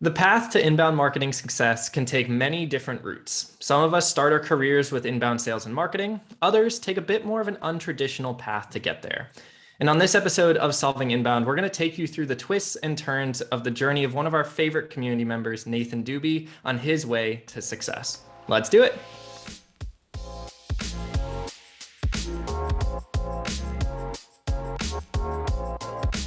The path to inbound marketing success can take many different routes. Some of us start our careers with inbound sales and marketing, others take a bit more of an untraditional path to get there. And on this episode of Solving Inbound, we're going to take you through the twists and turns of the journey of one of our favorite community members, Nathan Dube, on his way to success. Let's do it.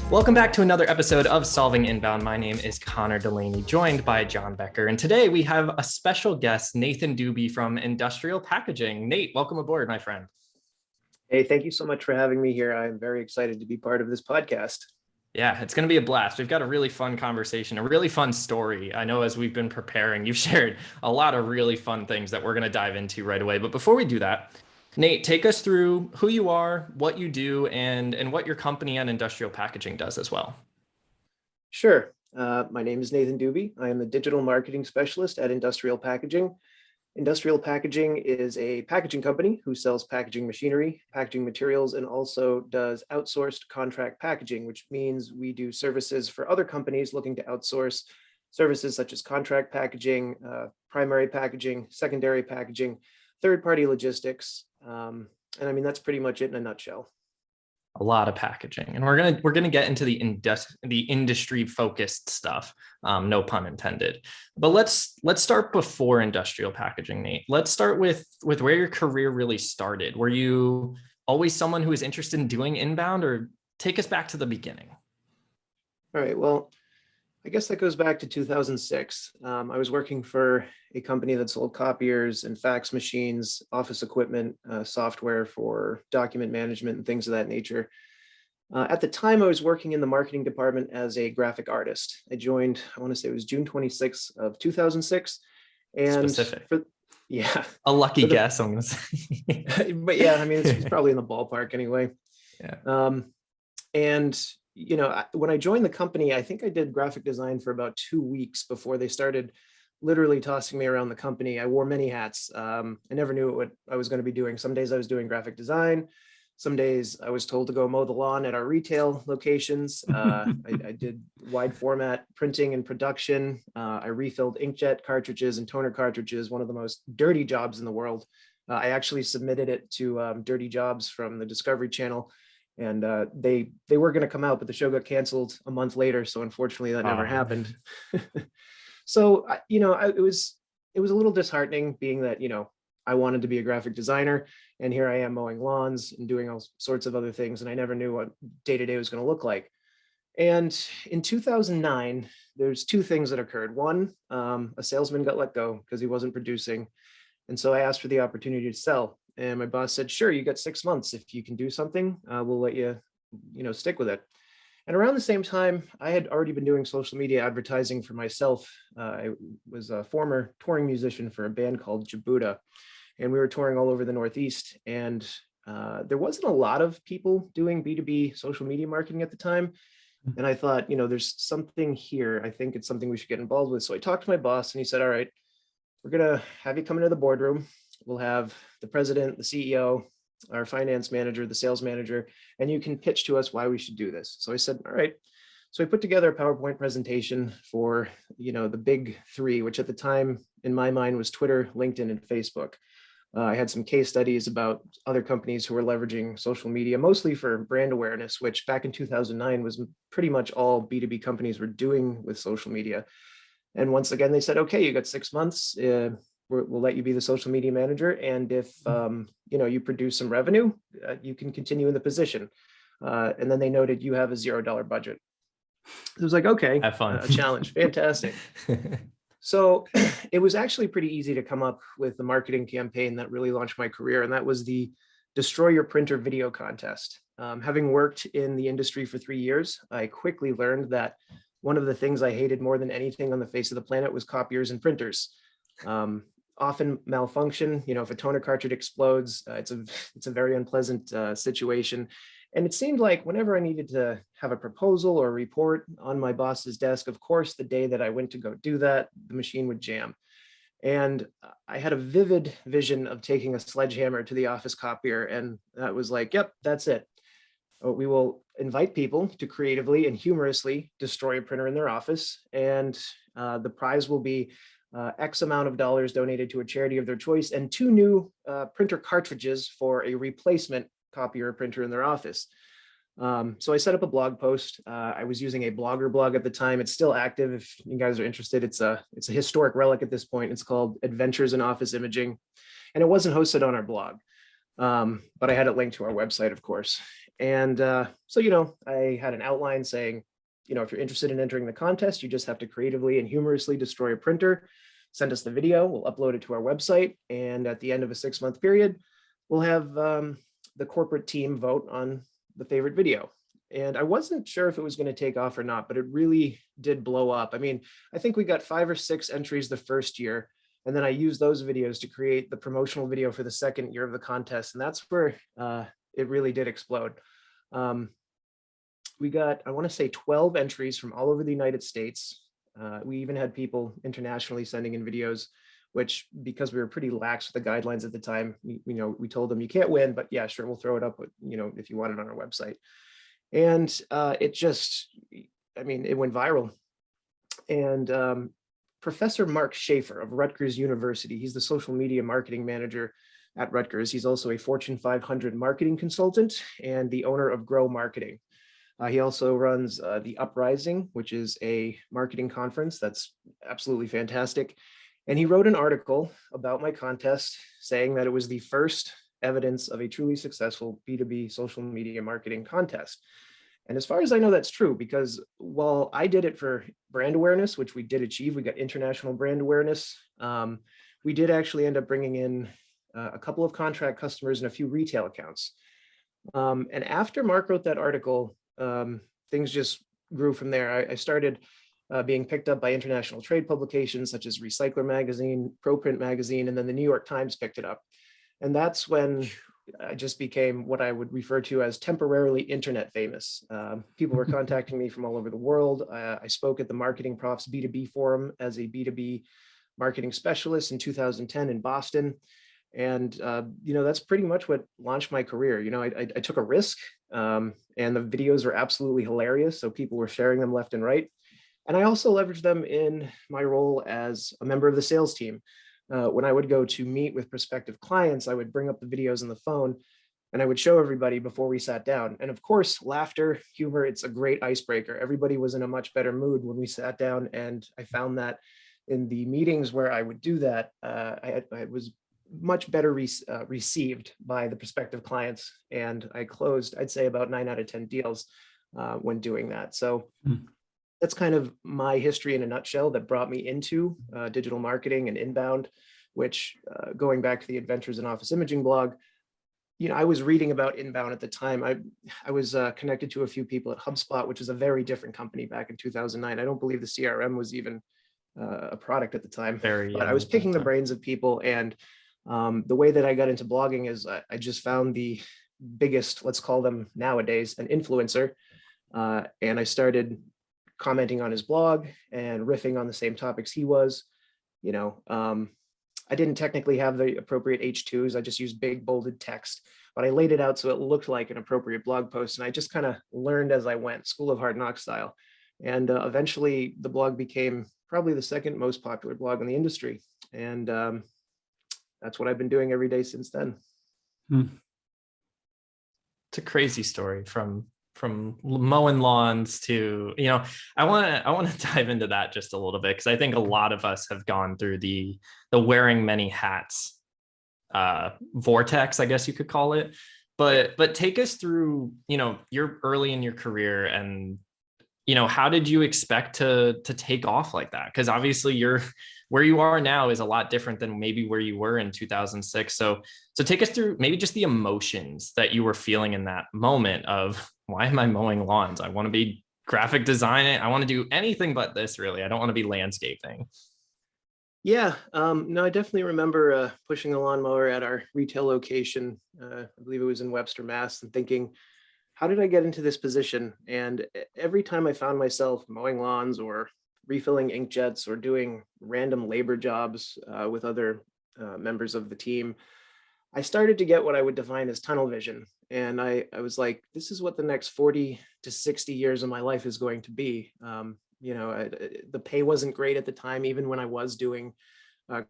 Welcome back to another episode of Solving Inbound. My name is Connor Delaney, joined by John Becker. And today we have a special guest, Nathan Dube from Industrial Packaging. Nate, welcome aboard, my friend. Hey, thank you so much for having me here. I'm very excited to be part of this podcast. Yeah, it's going to be a blast. We've got a really fun conversation, a really fun story. I know as we've been preparing, you've shared a lot of really fun things that we're going to dive into right away. But before we do that, Nate, take us through who you are, what you do, and what your company on Industrial Packaging does as well. Sure. My name is Nathan Dube. I am the digital marketing specialist at Industrial Packaging. Industrial Packaging is a packaging company who sells packaging machinery, packaging materials, and also does outsourced contract packaging, which means we do services for other companies looking to outsource services such as contract packaging, primary packaging, secondary packaging, third-party logistics. And I mean, that's pretty much it in a nutshell. A lot of packaging, and we're gonna get into the industry focused stuff, no pun intended. But let's start before industrial packaging, Nate. Let's start with where your career really started. Were you always someone who was interested in doing inbound, or take us back to the beginning? All right, well, I guess that goes back to 2006. I was working for a company that sold copiers and fax machines, office equipment, software for document management and things of that nature. At the time, I was working in the marketing department as a graphic artist. I joined, I want to say it was June 26th of 2006. And Specific. Yeah. A lucky guess, I'm going to say. But yeah, I mean, it's probably in the ballpark anyway. Yeah. And you know, when I joined the company, I think I did graphic design for about 2 weeks before they started literally tossing me around the company. I wore many hats. I never knew what I was going to be doing. Some days I was doing graphic design. Some days I was told to go mow the lawn at our retail locations. I did wide format printing and production. I refilled inkjet cartridges and toner cartridges, one of the most dirty jobs in the world. I actually submitted it to Dirty Jobs from the Discovery Channel. And they were going to come out, but the show got canceled a month later. So unfortunately, that never happened. So, it was a little disheartening being that, I wanted to be a graphic designer. And here I am mowing lawns and doing all sorts of other things. And I never knew what day-to-day was going to look like. And in 2009, there's two things that occurred. One, a salesman got let go because he wasn't producing. And so I asked for the opportunity to sell. And my boss said, sure, you got 6 months. If you can do something, we'll let you, stick with it. And around the same time, I had already been doing social media advertising for myself. I was a former touring musician for a band called Jabuda, and we were touring all over the Northeast. And there wasn't a lot of people doing B2B social media marketing at the time. And I thought, there's something here. I think it's something we should get involved with. So I talked to my boss and he said, all right, we're going to have you come into the boardroom. We'll have the president, the CEO, our finance manager, the sales manager, and you can pitch to us why we should do this. So I said, all right. So I put together a PowerPoint presentation for, the big three, which at the time in my mind was Twitter, LinkedIn, and Facebook. I had some case studies about other companies who were leveraging social media, mostly for brand awareness, which back in 2009 was pretty much all B2B companies were doing with social media. And once again, they said, okay, you got 6 months. We'll let you be the social media manager. And if, you produce some revenue, you can continue in the position. And then they noted you have a $0 budget. It was like, okay, have fun. A challenge. Fantastic. So it was actually pretty easy to come up with the marketing campaign that really launched my career. And that was the Destroy Your Printer video contest. Having worked in the industry for 3 years, I quickly learned that one of the things I hated more than anything on the face of the planet was copiers and printers. Often malfunction. If a toner cartridge explodes, it's a very unpleasant situation. And it seemed like whenever I needed to have a proposal or a report on my boss's desk, of course, the day that I went to go do that, the machine would jam. And I had a vivid vision of taking a sledgehammer to the office copier. And that was like, yep, that's it. We will invite people to creatively and humorously destroy a printer in their office, and the prize will be X amount of dollars donated to a charity of their choice, and 2 new printer cartridges for a replacement copier printer in their office. So I set up a blog post. I was using a Blogger blog at the time. It's still active if you guys are interested. It's a historic relic at this point. It's called Adventures in Office Imaging, and it wasn't hosted on our blog, but I had it linked to our website, of course. And so, I had an outline saying, if you're interested in entering the contest, you just have to creatively and humorously destroy a printer, send us the video, we'll upload it to our website. And at the end of a 6-month period, we'll have the corporate team vote on the favorite video. And I wasn't sure if it was going to take off or not, but it really did blow up. I mean, I think we got 5 or 6 entries the first year. And then I used those videos to create the promotional video for the second year of the contest. And that's where it really did explode. We got, I want to say 12 entries from all over the United States. We even had people internationally sending in videos, which, because we were pretty lax with the guidelines at the time, we told them you can't win, but yeah, sure, we'll throw it up, if you want it on our website. And it went viral. And Professor Mark Schaefer of Rutgers University, he's the social media marketing manager at Rutgers. He's also a Fortune 500 marketing consultant and the owner of Grow Marketing. He also runs the Uprising, which is a marketing conference that's absolutely fantastic. And he wrote an article about my contest saying that it was the first evidence of a truly successful B2B social media marketing contest. And as far as I know, that's true, because while I did it for brand awareness, which we did achieve, we got international brand awareness. We did actually end up bringing in a couple of contract customers and a few retail accounts. And after Mark wrote that article, things just grew from there. I started being picked up by international trade publications such as Recycler Magazine, ProPrint Magazine, and then the New York Times picked it up. And that's when I just became what I would refer to as temporarily internet famous. People were contacting me from all over the world. I spoke at the Marketing Profs B2B Forum as a B2B marketing specialist in 2010 in Boston. And, that's pretty much what launched my career. I took a risk, and the videos were absolutely hilarious. So people were sharing them left and right. And I also leveraged them in my role as a member of the sales team. When I would go to meet with prospective clients, I would bring up the videos on the phone and I would show everybody before we sat down. And of course, laughter, humor, it's a great icebreaker. Everybody was in a much better mood when we sat down. And I found that in the meetings where I would do that, I was much better received by the prospective clients. And I closed, I'd say, about 9 out of 10 deals when doing that. So that's kind of my history in a nutshell that brought me into digital marketing and inbound, which going back to the Adventures in Office Imaging blog, I was reading about inbound at the time. I was connected to a few people at HubSpot, which is a very different company back in 2009. I don't believe the CRM was even a product at the time, but I was picking the brains of people. And the way that I got into blogging is I just found the biggest, let's call them nowadays, an influencer. And I started commenting on his blog and riffing on the same topics he was. I didn't technically have the appropriate H2s. I just used big bolded text, but I laid it out so it looked like an appropriate blog post. And I just kind of learned as I went, School of Hard Knocks style. And eventually the blog became probably the second most popular blog in the industry. And that's what I've been doing every day since then. It's a crazy story from mowing lawns to, I want to dive into that just a little bit, because I think a lot of us have gone through the wearing many hats vortex, I guess you could call it. But take us through, you're early in your career, and how did you expect to take off like that? Because obviously where you are now is a lot different than maybe where you were in 2006. So take us through maybe just the emotions that you were feeling in that moment of, why am I mowing lawns? I want to be graphic designing. I want to do anything but this, really. I don't want to be landscaping. Yeah, no, I definitely remember pushing a lawnmower at our retail location. I believe it was in Webster, Mass, and thinking, how did I get into this position? And every time I found myself mowing lawns or refilling inkjets or doing random labor jobs with other members of the team, I started to get what I would define as tunnel vision. And I was like, this is what the next 40 to 60 years of my life is going to be. The pay wasn't great at the time, even when I was doing, uh,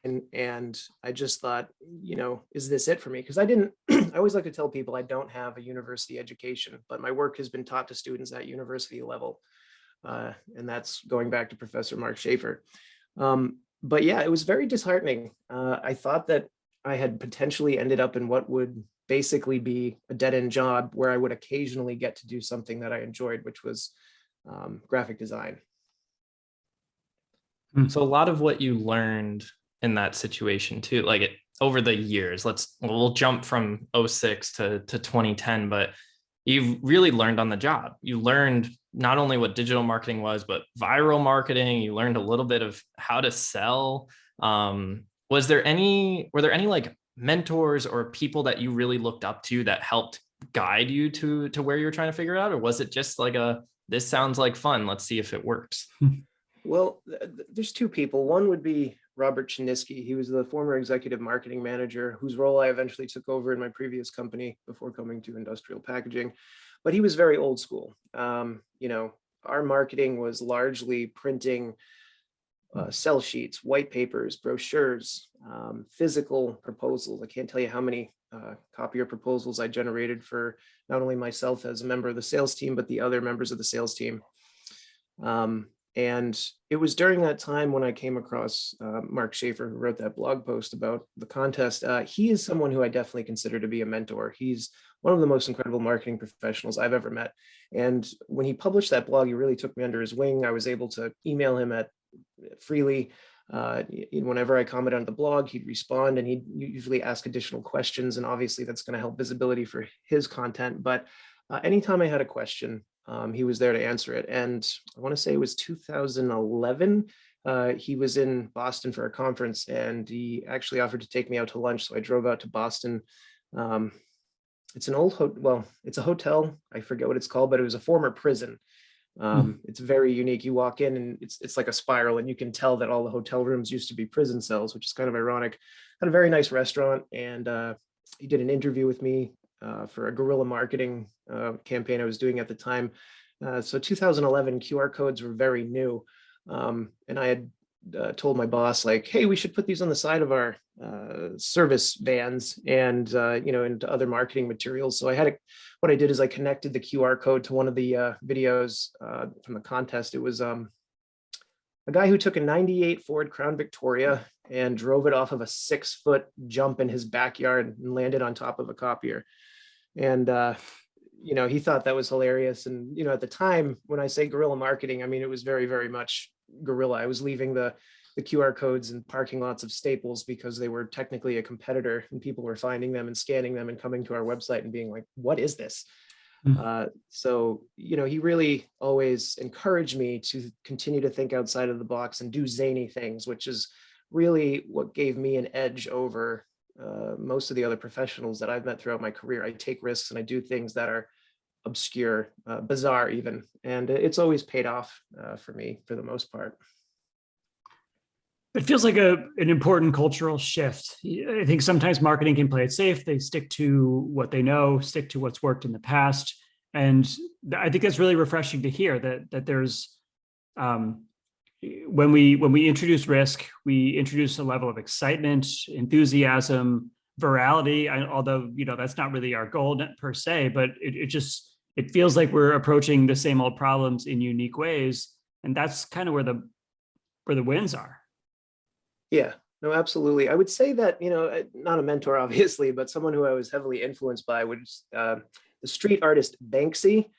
and I just thought, is this it for me? Because I didn't, I always like to tell people I don't have a university education, but my work has been taught to students at university level. And that's going back to Professor Mark Schaefer. But yeah, it was very disheartening. I thought that I had potentially ended up in what would basically be a dead-end job where I would occasionally get to do something that I enjoyed, which was graphic design. So a lot of what you learned in that situation too, like over the years, we'll jump from '06 to 2010, but you've really learned on the job. You learned not only what digital marketing was, but viral marketing. You learned a little bit of how to sell. Were there any like mentors or people that you really looked up to that helped guide you to where you were trying to figure out? Or was it just like this sounds like fun, let's see if it works? Well, there's two people. One would be Robert Chinisky. He was the former executive marketing manager whose role I eventually took over in my previous company before coming to industrial packaging. But he was very old school. Our marketing was largely printing sell sheets, white papers, brochures, physical proposals. I can't tell you how many copier proposals I generated for not only myself as a member of the sales team, but the other members of the sales team. And it was during that time when I came across Mark Schaefer, who wrote that blog post about the contest. He is someone who I definitely consider to be a mentor. He's one of the most incredible marketing professionals I've ever met. And when he published that blog, he really took me under his wing. I was able to email him freely. Whenever I commented on the blog, he'd respond, and he'd usually ask additional questions. And obviously that's going to help visibility for his content. But anytime I had a question, he was there to answer it. And I want to say it was 2011. He was in Boston for a conference, and he actually offered to take me out to lunch. So I drove out to Boston. It's an it's a hotel. I forget what it's called, but it was a former prison. It's very unique. You walk in and it's like a spiral, and you can tell that all the hotel rooms used to be prison cells, which is kind of ironic. Had a very nice restaurant, and he did an interview with me for a guerrilla marketing campaign I was doing at the time. So 2011 QR codes were very new. And I had told my boss, like, hey, we should put these on the side of our service vans and, into other marketing materials. So what I did is I connected the QR code to one of the videos from the contest. It was a guy who took a 98 Ford Crown Victoria and drove it off of a 6-foot jump in his backyard and landed on top of a copier. And, he thought that was hilarious. And, at the time when I say guerrilla marketing, I mean, it was very, very much guerrilla. I was leaving the QR codes in parking lots of Staples because they were technically a competitor, and people were finding them and scanning them and coming to our website and being like, what is this? So, he really always encouraged me to continue to think outside of the box and do zany things, which is really what gave me an edge over most of the other professionals that I've met throughout my career. I take risks and I do things that are obscure, bizarre even, and it's always paid off for me for the most part. It feels like an important cultural shift. I think sometimes marketing can play it safe. They stick to what they know, stick to what's worked in the past. And I think that's really refreshing to hear that there's, when we introduce risk, we introduce a level of excitement, enthusiasm, virality, although, that's not really our goal per se, but it feels like we're approaching the same old problems in unique ways. And that's kind of where the wins are. Yeah, no, absolutely. I would say that, not a mentor, obviously, but someone who I was heavily influenced by was the street artist Banksy.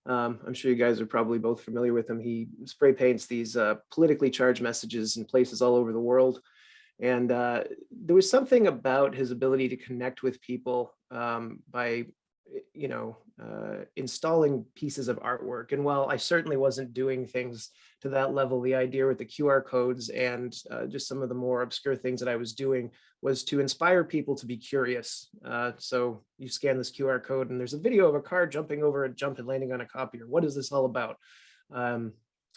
I'm sure you guys are probably both familiar with him. He spray paints these politically charged messages in places all over the world. And there was something about his ability to connect with people by, installing pieces of artwork. And while I certainly wasn't doing things to that level, the idea with the QR codes and just some of the more obscure things that I was doing was to inspire people to be curious. So you scan this QR code and there's a video of a car jumping over a jump and landing on a copier. What is this all about?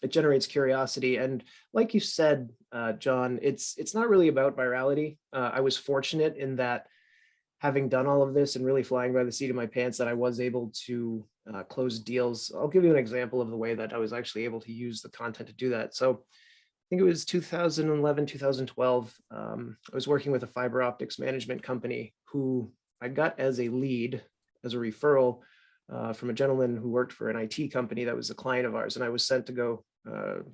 It generates curiosity. And like you said, John, it's not really about virality. I was fortunate in that having done all of this and really flying by the seat of my pants, that I was able to close deals. I'll give you an example of the way that I was actually able to use the content to do that. So I think it was 2011, 2012. I was working with a fiber optics management company who I got as a lead, as a referral from a gentleman who worked for an IT company that was a client of ours. And I was sent to go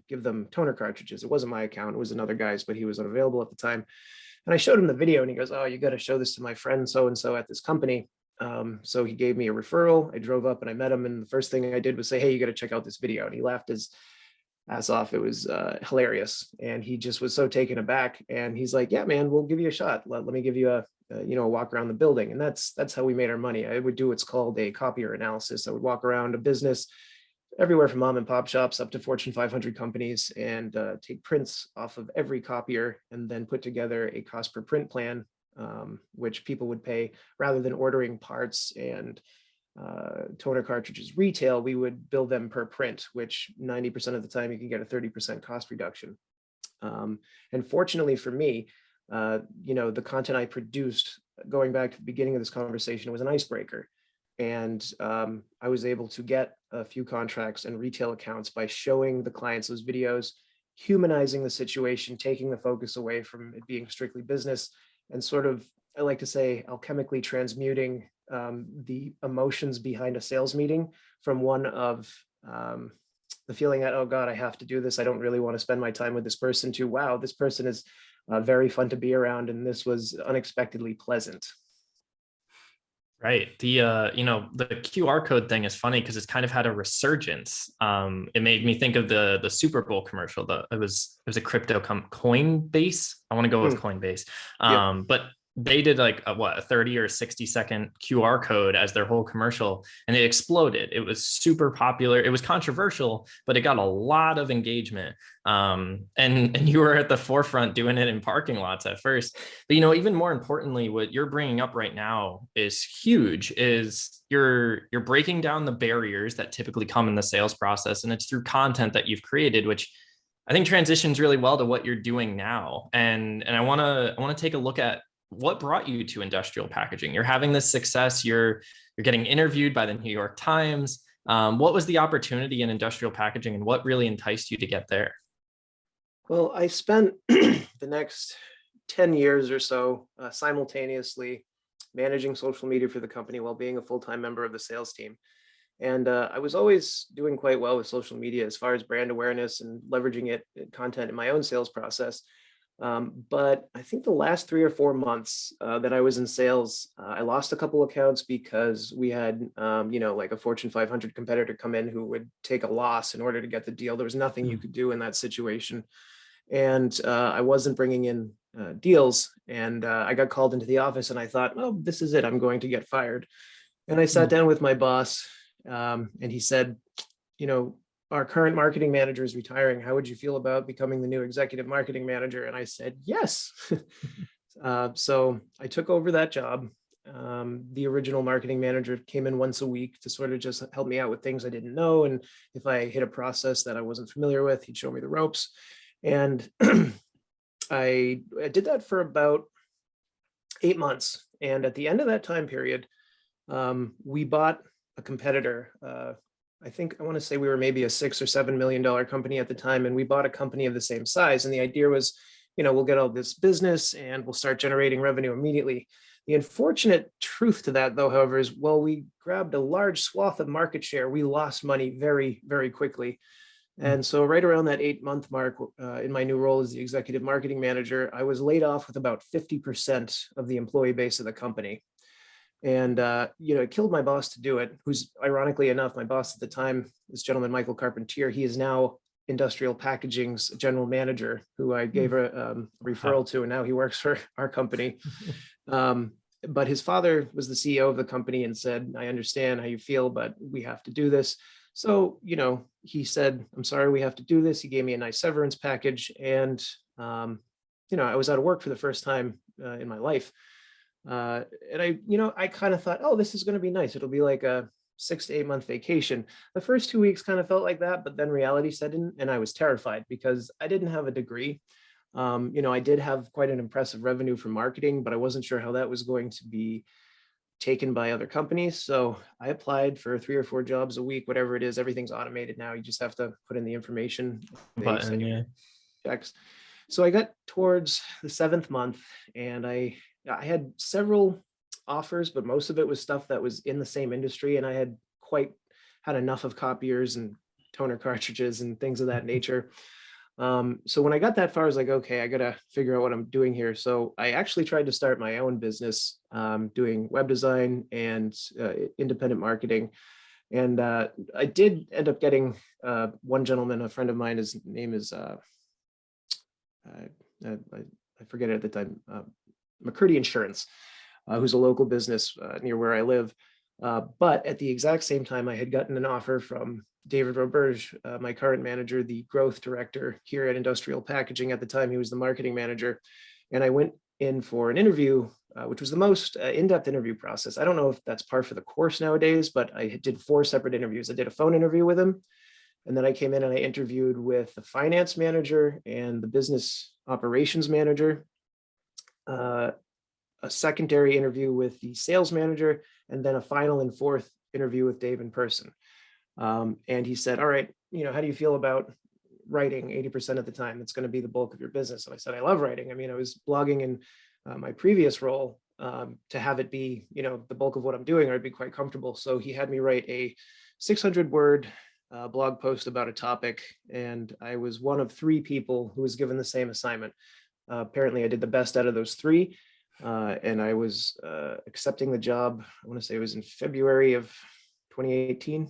give them toner cartridges. It wasn't my account, it was another guy's, but he was unavailable at the time. And I showed him the video and he goes, "Oh, you got to show this to my friend so-and-so at this company." So he gave me a referral. I drove up and I met him. And the first thing I did was say, "Hey, you got to check out this video." And he laughed his ass off. It was hilarious. And he just was so taken aback. And he's like, "Yeah, man, we'll give you a shot. Let me give you a walk around the building." And that's how we made our money. I would do what's called a copier analysis. I would walk around a business everywhere from mom and pop shops up to Fortune 500 companies and take prints off of every copier and then put together a cost per print plan, which people would pay rather than ordering parts and toner cartridges retail. We would bill them per print, which 90% of the time you can get a 30% cost reduction. And fortunately for me, the content I produced, going back to the beginning of this conversation, was an icebreaker. And I was able to get a few contracts and retail accounts by showing the clients those videos, humanizing the situation, taking the focus away from it being strictly business, and sort of, I like to say, alchemically transmuting the emotions behind a sales meeting from one of the feeling that, "Oh God, I have to do this. I don't really want to spend my time with this person," to, "Wow, this person is very fun to be around. And this was unexpectedly pleasant." Right. The QR code thing is funny because it's kind of had a resurgence. It made me think of the Super Bowl commercial. It was a crypto Coinbase. I want to go with Coinbase. Yep. But they did like a 30 or 60-second QR code as their whole commercial, and it exploded. It was super popular. It was controversial, but it got a lot of engagement. And you were at the forefront doing it in parking lots at first. But even more importantly, what you're bringing up right now is huge. Is you're breaking down the barriers that typically come in the sales process, and it's through content that you've created, which I think transitions really well to what you're doing now. And I want to take a look at what brought you to industrial packaging. You're having this success. You're getting interviewed by the New York Times. What was the opportunity in industrial packaging, and what really enticed you to get there? Well, I spent the next 10 years or so simultaneously managing social media for the company while being a full-time member of the sales team. And I was always doing quite well with social media as far as brand awareness and leveraging content in my own sales process. But I think the last 3 or 4 months that I was in sales, I lost a couple accounts because we had, like a Fortune 500 competitor come in who would take a loss in order to get the deal. There was nothing you could do in that situation. And I wasn't bringing in deals. And I got called into the office and I thought, "Oh, this is it. I'm going to get fired." And I sat down with my boss and he said, "Our current marketing manager is retiring. How would you feel about becoming the new executive marketing manager?" And I said, "Yes." So I took over that job. The original marketing manager came in once a week to sort of just help me out with things I didn't know. And if I hit a process that I wasn't familiar with, he'd show me the ropes. And I did that for about 8 months. And at the end of that time period, we bought a competitor. I want to say we were maybe a $6 or $7 million company at the time, and we bought a company of the same size. And the idea was, we'll get all this business and we'll start generating revenue immediately. The unfortunate truth to that, though, however, is while we grabbed a large swath of market share, we lost money very, very quickly. And so right around that 8-month mark in my new role as the executive marketing manager, I was laid off with about 50% of the employee base of the company. And, it killed my boss to do it, who's ironically enough, my boss at the time, this gentleman, Michael Carpentier. He is now Industrial Packaging's general manager, who I gave a referral to, and now he works for our company. But his father was the CEO of the company and said, "I understand how you feel, but we have to do this." So, he said, "I'm sorry, we have to do this." He gave me a nice severance package. And, I was out of work for the first time in my life. And I kind of thought, "Oh, this is going to be nice. It'll be like a 6 to 8 month vacation." The first 2 weeks kind of felt like that, but then reality set in and I was terrified because I didn't have a degree. I did have quite an impressive revenue from marketing, but I wasn't sure how that was going to be taken by other companies. So I applied for 3 or 4 jobs a week, whatever it is. Everything's automated now. You just have to put in the information. They send you checks. So I got towards the 7th month, and I had several offers, but most of it was stuff that was in the same industry, and I had enough of copiers and toner cartridges and things of that nature. So when I got that far, I was like, okay, I got to figure out what I'm doing here. So I actually tried to start my own business, doing web design and independent marketing. And I did end up getting one gentleman, a friend of mine, his name is, I forget it at the time, McCurdy Insurance, who's a local business near where I live. But at the exact same time, I had gotten an offer from David Roberge, my current manager, the growth director here at Industrial Packaging. At the time, he was the marketing manager. And I went in for an interview, which was the most in-depth interview process. I don't know if that's par for the course nowadays, but I did 4 separate interviews. I did a phone interview with him, and then I came in and I interviewed with the finance manager and the business operations manager, a secondary interview with the sales manager, and then a final and 4th interview with Dave in person. And he said, all right, how do you feel about writing 80% of the time? It's going to be the bulk of your business. And I said, I love writing. I mean, I was blogging in my previous role. To have it be, the bulk of what I'm doing, I'd be quite comfortable. So he had me write a 600-word blog post about a topic. And I was one of 3 people who was given the same assignment. Apparently, I did the best out of those 3. And I was accepting the job. I want to say it was in February of 2018.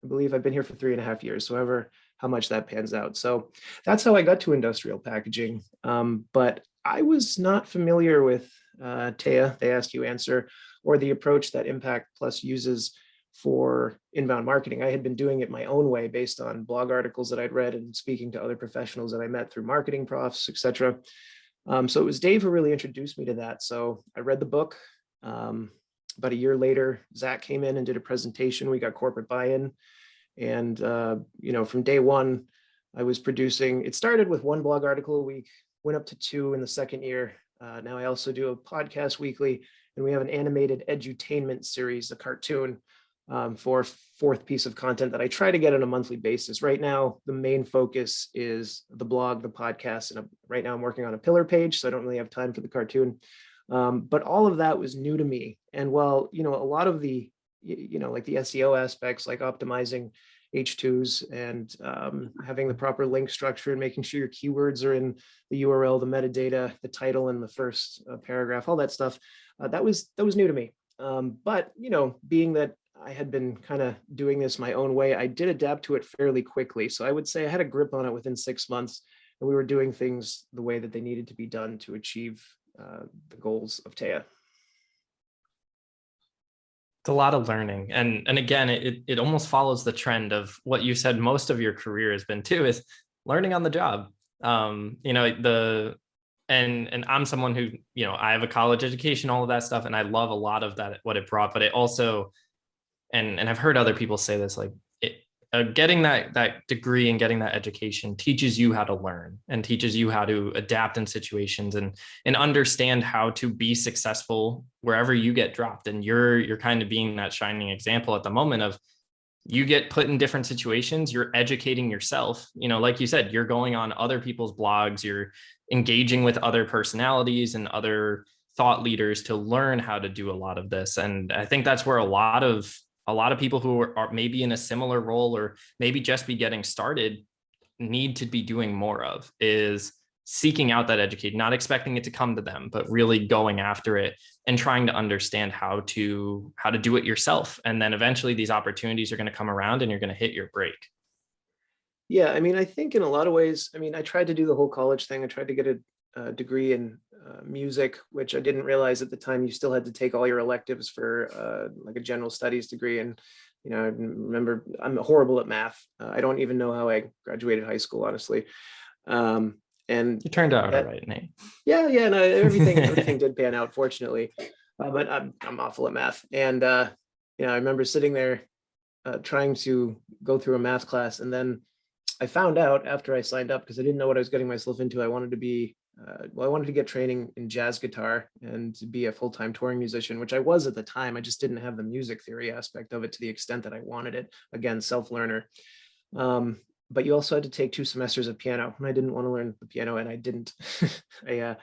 I believe I've been here for 3.5 years, so how much that pans out. So that's how I got to industrial packaging. But I was not familiar with TAIA, they ask you answer, or the approach that Impact Plus uses for inbound marketing. I had been doing it my own way based on blog articles that I'd read and speaking to other professionals that I met through marketing profs, etc. So it was Dave who really introduced me to that. So I read the book. About a year later, Zach came in and did a presentation. We got corporate buy-in. And, from day one, I was producing, it started with 1 blog article a week, went up to 2 in the 2nd year. Now I also do a podcast weekly, and we have an animated edutainment series, a cartoon, for 4th piece of content that I try to get on a monthly basis. Right now, the main focus is the blog, the podcast, and right now I'm working on a pillar page, so I don't really have time for the cartoon. But all of that was new to me. And while, a lot of the, like the SEO aspects, like optimizing H2s and having the proper link structure and making sure your keywords are in the URL, the metadata, the title, and the first paragraph, all that stuff, that was new to me. But, being that I had been kind of doing this my own way, I did adapt to it fairly quickly. So I would say I had a grip on it within 6 months, and we were doing things the way that they needed to be done to achieve the goals of TAIA. It's a lot of learning. And again, it almost follows the trend of what you said most of your career has been too, is learning on the job. And I'm someone who, I have a college education, all of that stuff. And I love a lot of that, what it brought, but it also, and I've heard other people say this, like getting that degree and getting that education teaches you how to learn and teaches you how to adapt in situations and understand how to be successful wherever you get dropped. And you're kind of being that shining example at the moment of, you get put in different situations, you're educating yourself, like you said, you're going on other people's blogs, you're engaging with other personalities and other thought leaders to learn how to do a lot of this. And I think that's where a lot of people who are maybe in a similar role or maybe just be getting started need to be doing more of, is seeking out that education, not expecting it to come to them, but really going after it and trying to understand how to do it yourself. And then eventually these opportunities are going to come around and you're going to hit your break. Yeah, I mean, I think in a lot of ways, I tried to do the whole college thing. I tried to get a degree in music, which I didn't realize at the time you still had to take all your electives for like a general studies degree. And, I remember I'm horrible at math. I don't even know how I graduated high school, honestly. And you turned out all right, Nate. Yeah, no, everything did pan out, fortunately. But I'm awful at math. And, I remember sitting there trying to go through a math class, and then I found out after I signed up, because I didn't know what I was getting myself into. I wanted to be, I wanted to get training in jazz guitar and to be a full-time touring musician, which I was at the time. I just didn't have the music theory aspect of it to the extent that I wanted it. Again, self-learner. But you also had to take 2 semesters of piano, and I didn't want to learn the piano, and I didn't. I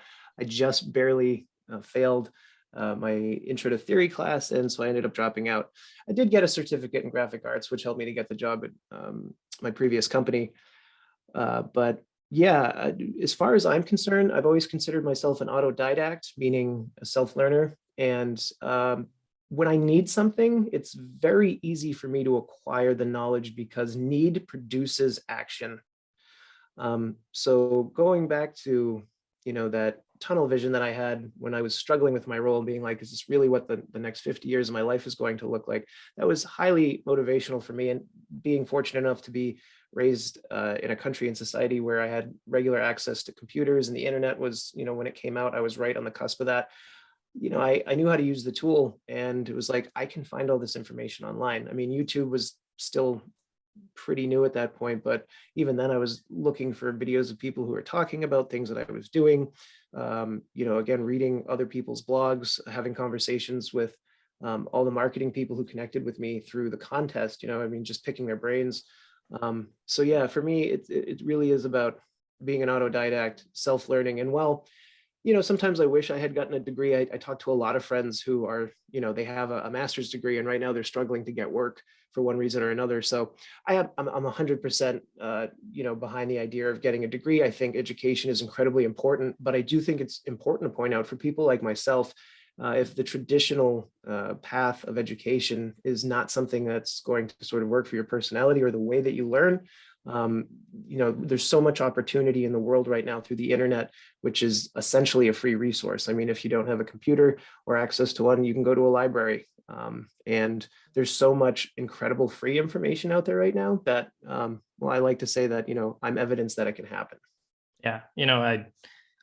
just barely failed my intro to theory class, and so I ended up dropping out. I did get a certificate in graphic arts, which helped me to get the job at my previous company. But yeah, as far as I'm concerned, I've always considered myself an autodidact, meaning a self-learner. And when I need something, it's very easy for me to acquire the knowledge because need produces action. So going back to, that tunnel vision that I had when I was struggling with my role and being like, is this really what the next 50 years of my life is going to look like? That was highly motivational for me. And being fortunate enough to be raised in a country and society where I had regular access to computers, and the internet was, when it came out, I was right on the cusp of that. I knew how to use the tool, and it was like, I can find all this information online. I mean, YouTube was still pretty new at that point, but even then I was looking for videos of people who were talking about things that I was doing. Again, reading other people's blogs, having conversations with all the marketing people who connected with me through the contest, just picking their brains. So yeah, for me, it really is about being an autodidact, self-learning. And while sometimes I wish I had gotten a degree. I talked to a lot of friends who are, they have a master's degree, and right now they're struggling to get work for one reason or another. So I'm 100%, behind the idea of getting a degree. I think education is incredibly important, but I do think it's important to point out for people like myself, if the traditional path of education is not something that's going to sort of work for your personality or the way that you learn, there's so much opportunity in the world right now through the internet, which is essentially a free resource. I mean, if you don't have a computer or access to one, you can go to a library. And there's so much incredible free information out there right now that, I like to say that, I'm evidence that it can happen. Yeah.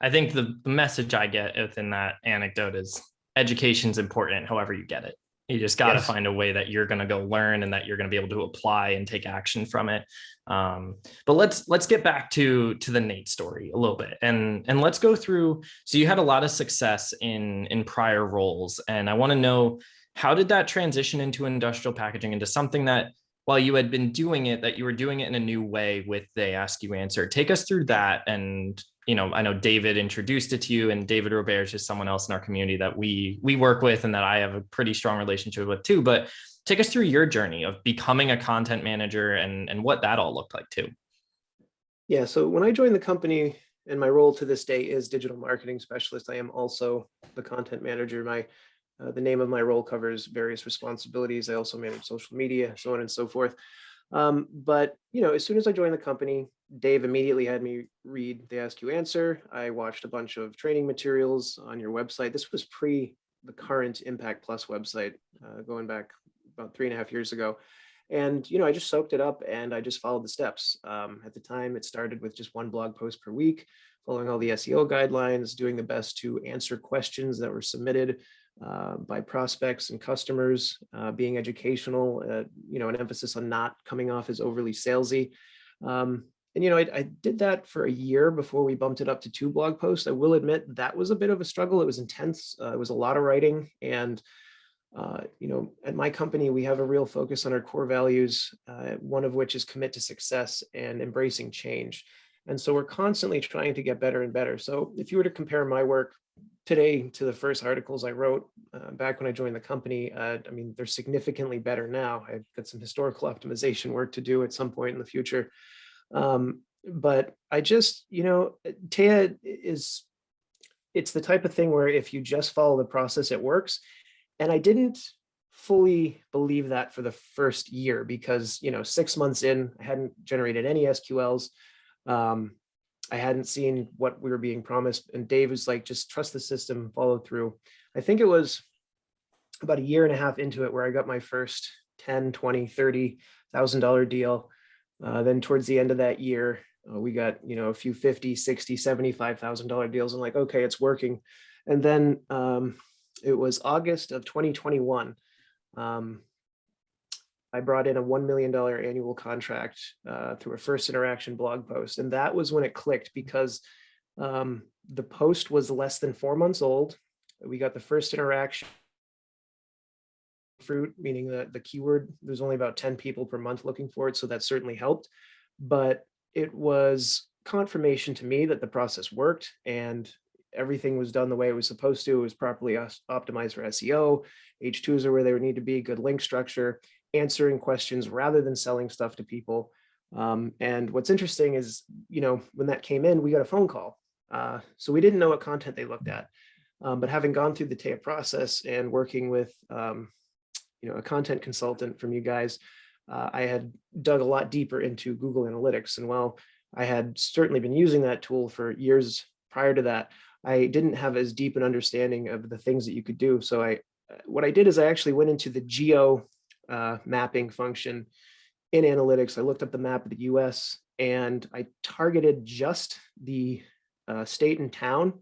I think the message I get within that anecdote is education's important, however you get it. You just got to find a way that you're going to go learn and that you're going to be able to apply and take action from it. But let's get back to the Nate story a little bit, and let's go through. So you had a lot of success in prior roles, and I want to know, how did that transition into industrial packaging, into something that, while you had been doing it, that you were doing it in a new way with the Ask You Answer? Take us through that. And I know David introduced it to you, and David Robert is just someone else in our community that we work with and that I have a pretty strong relationship with too. But take us through your journey of becoming a content manager and what that all looked like too. Yeah, so when I joined the company, and my role to this day is digital marketing specialist, I am also the content manager. The name of my role covers various responsibilities. I also manage social media, so on and so forth. But as soon as I joined the company, Dave immediately had me read the Ask You Answer. I watched a bunch of training materials on your website. This was pre the current Impact Plus website, going back about 3.5 years ago. And, I just soaked it up and I just followed the steps. At the time, it started with just 1 blog post per week, following all the SEO guidelines, doing the best to answer questions that were submitted by prospects and customers, being educational, an emphasis on not coming off as overly salesy. I did that for a year before we bumped it up to 2 blog posts. I will admit that was a bit of a struggle. It was intense. It was a lot of writing. And, at my company, we have a real focus on our core values, one of which is commit to success and embracing change. And so we're constantly trying to get better and better. So if you were to compare my work today to the first articles I wrote back when I joined the company, they're significantly better now. I've got some historical optimization work to do at some point in the future. But I just, TAIA it's the type of thing where if you just follow the process, it works. And I didn't fully believe that for the first year because, 6 months in, I hadn't generated any SQLs. I hadn't seen what we were being promised. And Dave was like, just trust the system, follow through. I think it was about 1.5 years into it where I got my first $10,000, $20,000, $30,000 deal. Then towards the end of that year, we got, a few $50,000, $60,000, $75,000 deals. I'm like, okay, it's working. And then it was August of 2021. I brought in a $1 million annual contract through a first interaction blog post. And that was when it clicked, because the post was less than 4 months old. We got the first interaction fruit, meaning the keyword, there's only about 10 people per month looking for it. So that certainly helped. But it was confirmation to me that the process worked and everything was done the way it was supposed to. It was properly optimized for SEO. H2s are where they would need to be, good link structure, answering questions rather than selling stuff to people. And what's interesting is, when that came in, we got a phone call. So we didn't know what content they looked at. But having gone through the TAPE process and working with, a content consultant from you guys, I had dug a lot deeper into Google Analytics. And while I had certainly been using that tool for years prior to that, I didn't have as deep an understanding of the things that you could do. So what I did is I actually went into the geo mapping function in analytics. I looked up the map of the US and I targeted just the state and town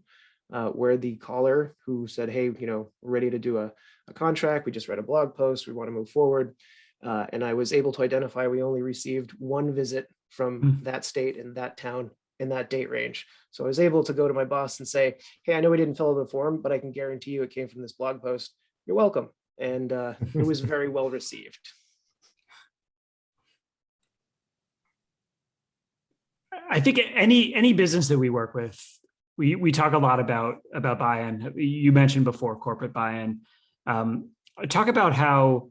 where the caller who said, hey, we're ready to do a contract. We just read a blog post. We want to move forward. And I was able to identify we only received one visit from that state and that town in that date range. So I was able to go to my boss and say, hey, I know we didn't fill out the form, but I can guarantee you it came from this blog post. You're welcome. And it was very well received. I think any business that we work with, we talk a lot about buy-in. You mentioned before corporate buy-in. Talk about how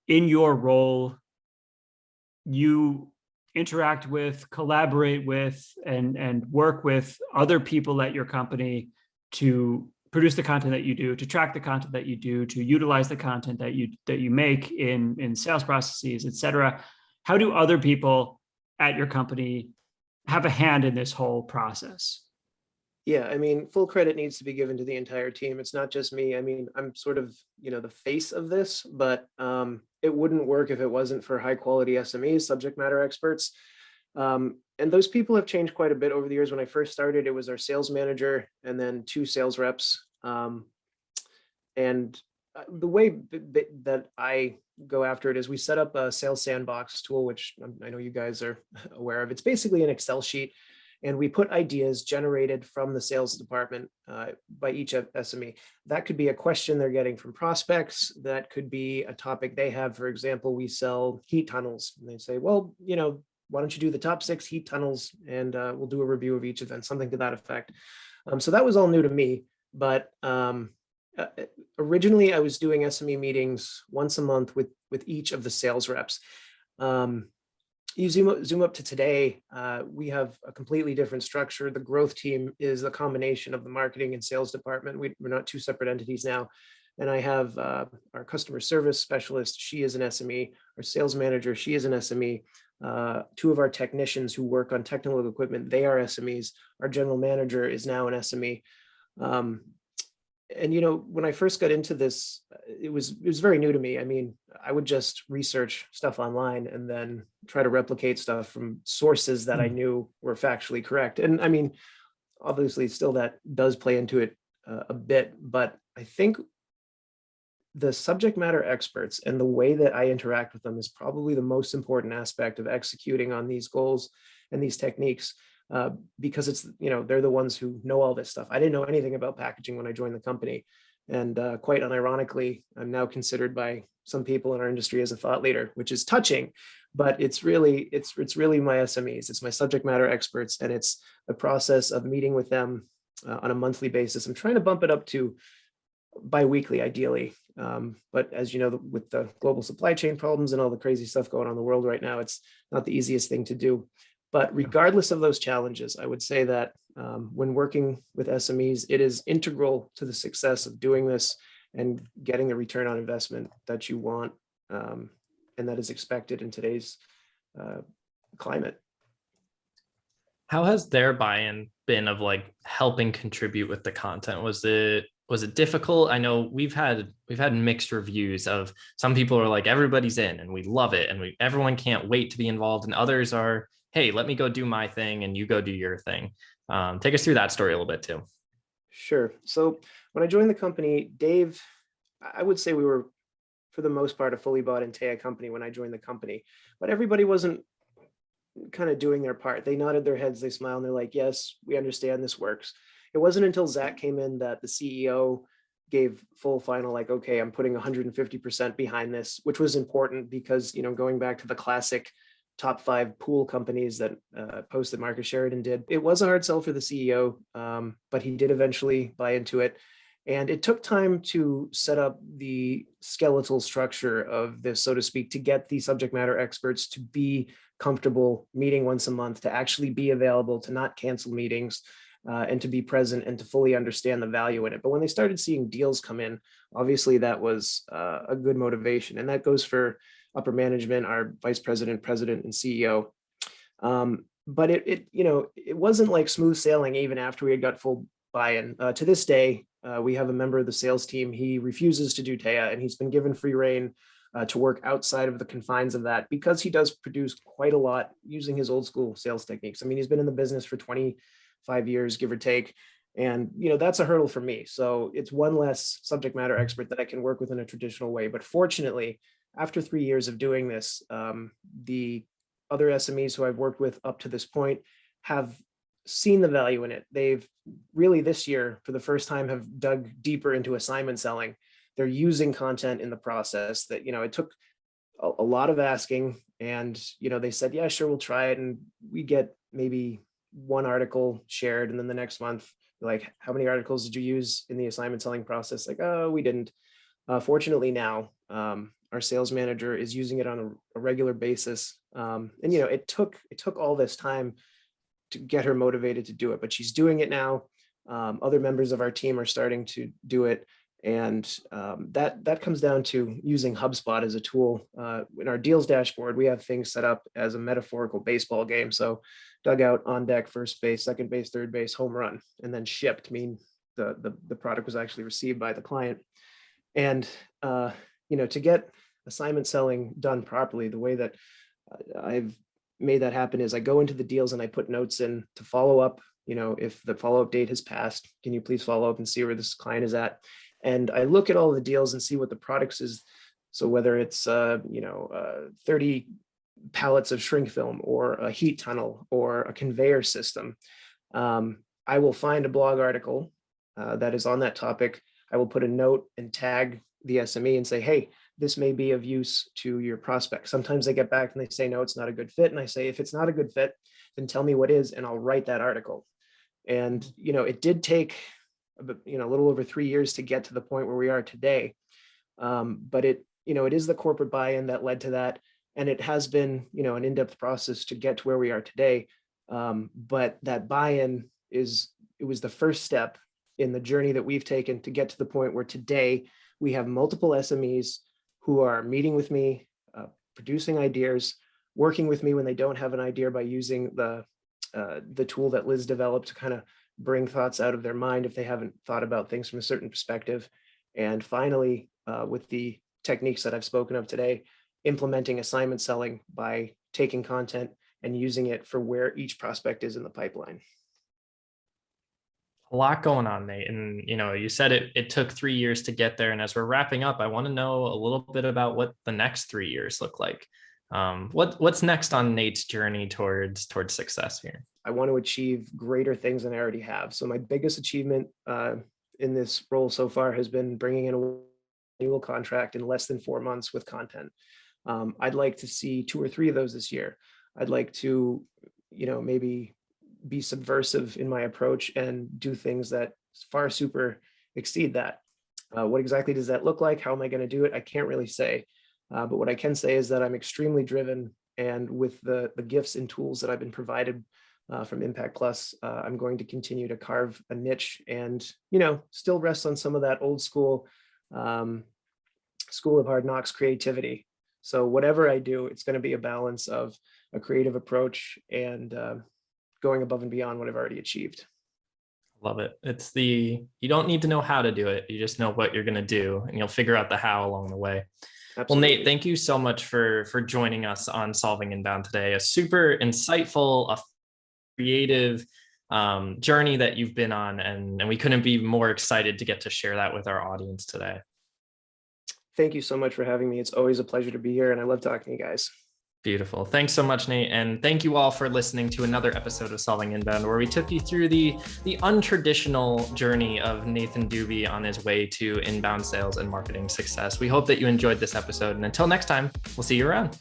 in your role you interact with, collaborate with, and work with other people at your company to produce the content that you do, to track the content that you do, to utilize the content that you make in sales processes, et cetera. How do other people at your company have a hand in this whole process? Yeah, I mean, full credit needs to be given to the entire team. It's not just me. I mean, I'm sort of, the face of this, but it wouldn't work if it wasn't for high quality SMEs, subject matter experts. And those people have changed quite a bit over the years. When I first started, it was our sales manager and then 2 sales reps. And the way that I go after it is we set up a sales sandbox tool, which I know you guys are aware of. It's basically an Excel sheet. And we put ideas generated from the sales department by each SME. That could be a question they're getting from prospects. That could be a topic they have. For example, we sell heat tunnels. And they say, well, why don't you do the top 6 heat tunnels and we'll do a review of each of them, something to that effect. So that was all new to me. But originally I was doing SME meetings once a month with each of the sales reps. You zoom up to today, we have a completely different structure. The growth team is a combination of the marketing and sales department. We're not 2 separate entities now. And I have our customer service specialist, she is an SME. Our sales manager, she is an SME. 2 of our technicians who work on technical equipment, they are SMEs. Our general manager is now an SME. And when I first got into this, it was very new to me. I mean, I would just research stuff online and then try to replicate stuff from sources that I knew were factually correct. And I mean, obviously still that does play into it a bit, but I think the subject matter experts and the way that I interact with them is probably the most important aspect of executing on these goals and these techniques. Because it's, they're the ones who know all this stuff. I didn't know anything about packaging when I joined the company. And quite unironically, I'm now considered by some people in our industry as a thought leader, which is touching, but it's really my SMEs. It's my subject matter experts. And it's the process of meeting with them on a monthly basis. I'm trying to bump it up to bi-weekly, ideally. But as you know, with the global supply chain problems and all the crazy stuff going on in the world right now, it's not the easiest thing to do. But regardless of those challenges, I would say that when working with SMEs, it is integral to the success of doing this and getting the return on investment that you want and that is expected in today's climate. How has their buy-in been of helping contribute with the content? Was it difficult? I know we've had mixed reviews of some people are like, everybody's in and we love it and everyone can't wait to be involved, and others are, hey, let me go do my thing and you go do your thing. Take us through that story a little bit too. Sure. So when I joined the company, Dave, I would say we were for the most part, a fully bought in Taya company when I joined the company, but everybody wasn't kind of doing their part. They nodded their heads, they smiled, and they're like, yes, we understand this works. It wasn't until Zach came in that the CEO gave full final, like, okay, I'm putting 150% behind this, which was important because, going back to the classic top 5 pool companies that post that Marcus Sheridan did, it was a hard sell for the CEO, but he did eventually buy into it. And it took time to set up the skeletal structure of this, so to speak, to get the subject matter experts to be comfortable meeting once a month, to actually be available, to not cancel meetings, and to be present and to fully understand the value in it. But when they started seeing deals come in, obviously that was a good motivation. And that goes for upper management, our vice president, president, and CEO. But it wasn't like smooth sailing even after we had got full buy-in. To this day, we have a member of the sales team. He refuses to do Taya, and he's been given free reign to work outside of the confines of that, because he does produce quite a lot using his old school sales techniques. I mean, he's been in the business for 25 years, give or take. And, that's a hurdle for me. So it's one less subject matter expert that I can work with in a traditional way. But fortunately, after 3 years of doing this, the other SMEs who I've worked with up to this point have seen the value in it. They've really this year, for the first time, have dug deeper into assignment selling. They're using content in the process that, it took a lot of asking, and, they said, yeah, sure, we'll try it. And we get maybe one article shared. And then the next month, like, how many articles did you use in the assignment selling process? Like, oh, we didn't. Fortunately now, our sales manager is using it on a regular basis. And, it took all this time to get her motivated to do it, but she's doing it now. Other members of our team are starting to do it. And that comes down to using HubSpot as a tool. In our deals dashboard, we have things set up as a metaphorical baseball game. So dugout, on deck, first base, second base, third base, home run, and then shipped, mean the product was actually received by the client. And to get assignment selling done properly, the way that I've made that happen is I go into the deals and I put notes in to follow up. If the follow-up date has passed, can you please follow up and see where this client is at? And I look at all the deals and see what the products is. So whether it's 30 pallets of shrink film, or a heat tunnel, or a conveyor system, I will find a blog article that is on that topic. I will put a note and tag the SME and say, hey, this may be of use to your prospect. Sometimes they get back and they say, no, it's not a good fit. And I say, if it's not a good fit, then tell me what is, and I'll write that article. And, it did take a little over 3 years to get to the point where we are today. But it is the corporate buy-in that led to that. And it has been, an in-depth process to get to where we are today. But that buy-in it was the first step in the journey that we've taken to get to the point where today we have multiple SMEs who are meeting with me, producing ideas, working with me when they don't have an idea by using the tool that Liz developed to kind of bring thoughts out of their mind if they haven't thought about things from a certain perspective. And finally, with the techniques that I've spoken of today, implementing assignment selling by taking content and using it for where each prospect is in the pipeline. A lot going on, Nate. And, you said it took 3 years to get there. And as we're wrapping up, I want to know a little bit about what the next 3 years look like. What's next on Nate's journey towards success here? I want to achieve greater things than I already have. So my biggest achievement in this role so far has been bringing in an annual contract in less than 4 months with content. I'd like to see 2 or 3 of those this year. I'd like to, maybe be subversive in my approach and do things that far super exceed that. What exactly does that look like? How am I going to do it? I can't really say. But what I can say is that I'm extremely driven, and with the gifts and tools that I've been provided from Impact Plus, I'm going to continue to carve a niche and, still rest on some of that old school School of Hard Knocks creativity. So whatever I do, it's going to be a balance of a creative approach and going above and beyond what I've already achieved. Love it. You don't need to know how to do it. You just know what you're going to do, and you'll figure out the how along the way. Absolutely. Well, Nate, thank you so much for joining us on Solving Inbound today. A super insightful, creative journey that you've been on, and we couldn't be more excited to get to share that with our audience today. Thank you so much for having me. It's always a pleasure to be here, and I love talking to you guys. Beautiful. Thanks so much, Nate. And thank you all for listening to another episode of Solving Inbound, where we took you through the untraditional journey of Nathan Dube on his way to inbound sales and marketing success. We hope that you enjoyed this episode. And until next time, we'll see you around.